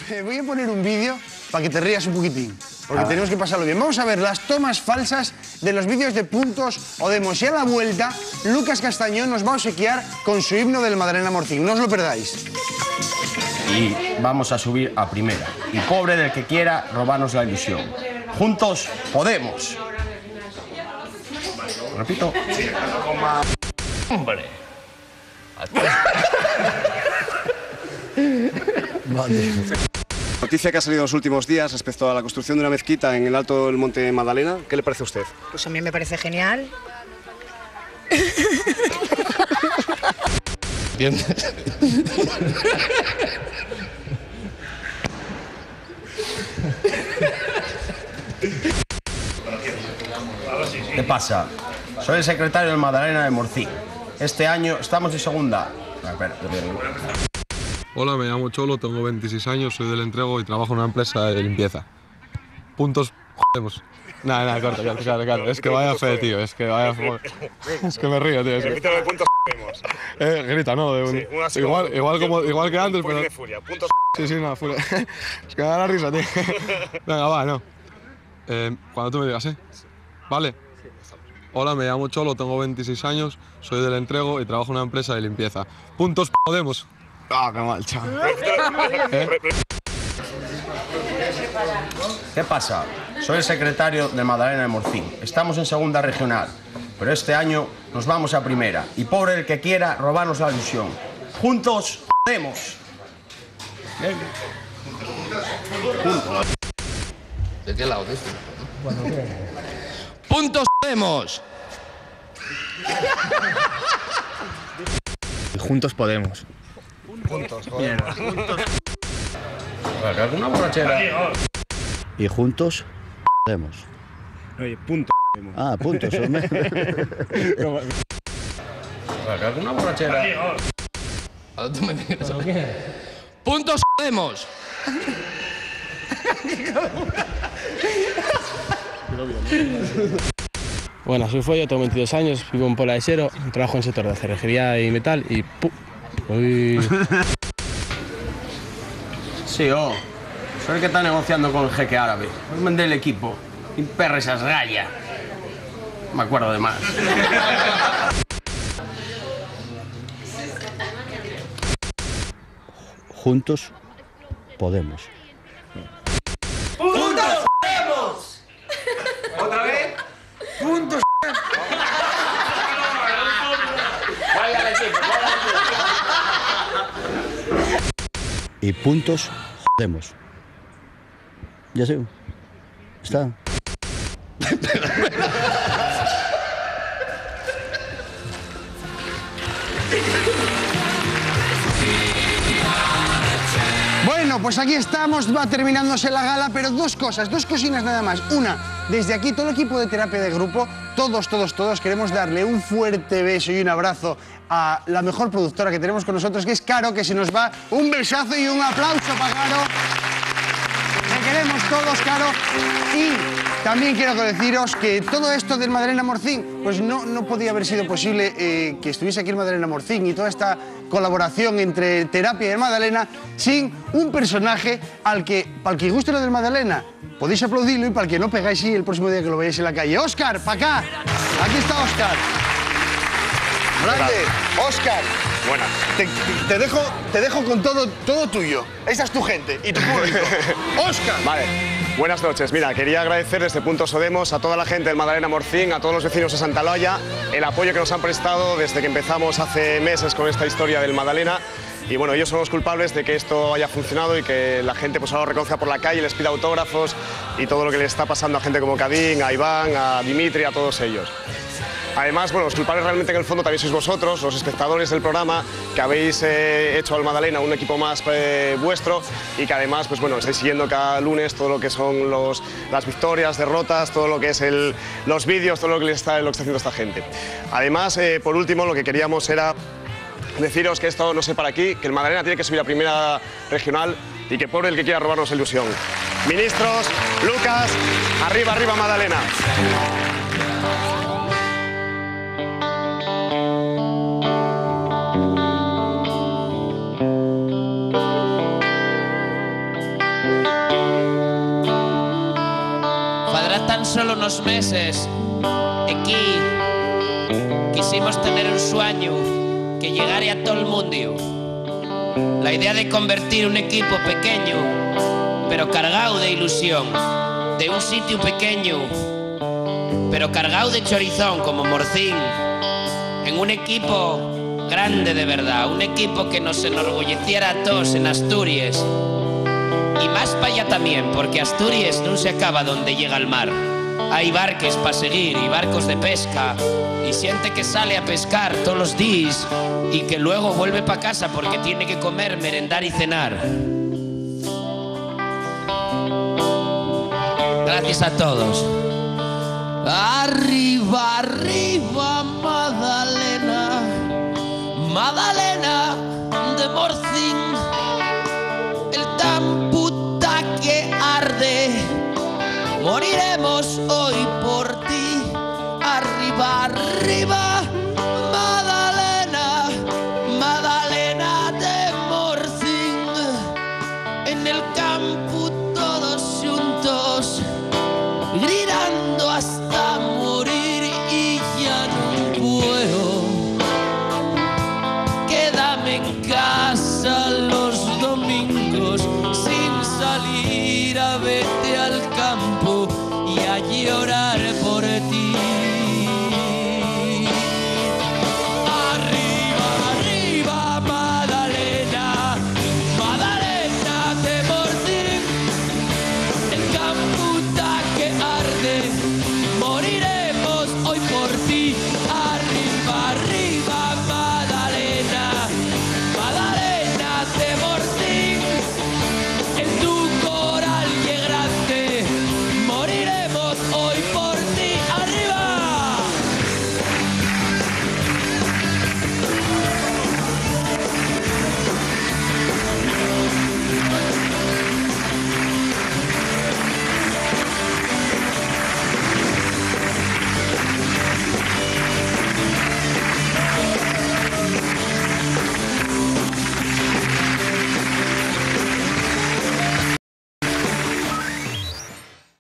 Te voy a poner un vídeo para que te rías un poquitín, porque tenemos que pasarlo bien. Vamos a ver las tomas falsas de los vídeos de Puntos o Demos. Y a la vuelta, Lucas Castañón nos va a obsequiar con su himno del Madalena Morcín. No os lo perdáis. Y vamos a subir a primera. Y pobre del que quiera robarnos la ilusión. Juntos podemos. Repito. ¡Hombre! Noticia que ha salido en los últimos días respecto a la construcción de una mezquita en el alto del Monte Magdalena. ¿Qué le parece a usted? Pues a mí me parece genial. ¿Entiendes? ¿Qué pasa? Soy el secretario del Madalena de Morcín. Este año estamos de segunda. Hola, me llamo Cholo, tengo 26 años, soy del Entrego y trabajo en una empresa de limpieza. Puntos, jodemos. Nada, corta, claro. Es que vaya fe, tío, es que vaya fe. Es que me río, tío. Repítelo de puntos jodemos. Grita, ¿no? Igual que antes, pero... de furia, puntos Sí, no, fuera. Es que me da la risa, tío. Venga, va, no. Cuando tú me digas, ¿eh? Vale. Hola, me llamo Cholo, tengo 26 años, soy del Entrego y trabajo en una empresa de limpieza. Puntos, podemos. Ah, qué mal, chaval. ¿Qué pasa? Soy el secretario del Madalena de Morcín. Estamos en segunda regional, pero este año nos vamos a primera. Y pobre el que quiera robarnos la ilusión. Juntos podemos. ¿De qué lado? ¿De este? ¡Puntos podemos! Juntos podemos. Puntos, joder. ¿Alguna borrachera? Y juntos podemos. Oye, puntos. Ah, puntos, hombre. ¿Alguna borrachera? Ahora tú me digas. ¡Puntos podemos! Bueno, soy Follo, tengo 22 años, vivo en Pola de Sero, trabajo en el sector de cerrajería y metal y... Uy. Sí, soy el que está negociando con el jeque árabe. Voy a vender el equipo. Y perra esas gallas. Me acuerdo de más. Juntos podemos. ¡Puntos podemos! ¿Otra vez? Puntos. Y puntos podemos. Ya sé. Está. Bueno, pues aquí estamos, va terminándose la gala, pero dos cocinas nada más. Una, desde aquí todo el equipo de terapia de grupo, todos queremos darle un fuerte beso y un abrazo a la mejor productora que tenemos con nosotros, que es Caro, que se nos va un besazo y un aplauso para Caro. Te queremos todos, Caro. Y también quiero deciros que todo esto del Madalena Morcín, pues no podía haber sido posible que estuviese aquí el Madalena Morcín y toda esta colaboración entre terapia y el Madalena sin un personaje al que, para el que guste lo del Madalena, podéis aplaudirlo y para el que no pegáis sí el próximo día que lo veáis en la calle. ¡Óscar, para acá! Aquí está Óscar. Grande, Óscar. Buenas. Te dejo con todo tuyo. Esa es tu gente y tu público. Óscar. Vale. Buenas noches. Mira, quería agradecer desde Puntos Odemos a toda la gente del Madalena Morcín, a todos los vecinos de Santa Loya, el apoyo que nos han prestado desde que empezamos hace meses con esta historia del Madalena. Y bueno, ellos son los culpables de que esto haya funcionado y que la gente pues ahora lo reconozca por la calle, les pida autógrafos y todo lo que le está pasando a gente como Cadín, a Iván, a Dimitri, a todos ellos. Además, bueno, los culpables realmente en el fondo también sois vosotros, los espectadores del programa, que habéis hecho al Madalena un equipo más vuestro y que además, pues bueno, estáis siguiendo cada lunes todo lo que son las victorias, derrotas, todo lo que es los vídeos, todo lo que está haciendo esta gente. Además, por último, lo que queríamos era deciros que esto no se para aquí, que el Madalena tiene que subir a primera regional y que pobre el que quiera robarnos la ilusión. Ministros, Lucas, arriba, arriba Madalena. tan solo unos meses, aquí quisimos tener un sueño que llegara a todo el mundo. La idea de convertir un equipo pequeño, pero cargado de ilusión, de un sitio pequeño, pero cargado de chorizón como Morcín, en un equipo grande de verdad, un equipo que nos enorgulleciera a todos en Asturias. Y más para allá también, porque Asturias no se acaba donde llega el mar. Hay barcos para seguir y barcos de pesca y gente que sale a pescar todos los días y que luego vuelve para casa porque tiene que comer, merendar y cenar. Gracias a todos. Arriba, arriba, Madalena, Madalena de Morcín, el tan puta que arde. Moriremos hoy por ti. Arriba, arriba, Madalena, Madalena de Morcín. En el campo todos juntos, gritando hasta morir y ya no puedo. Quédame en casa los domingos sin salir a verte al campo y a llorar por ti.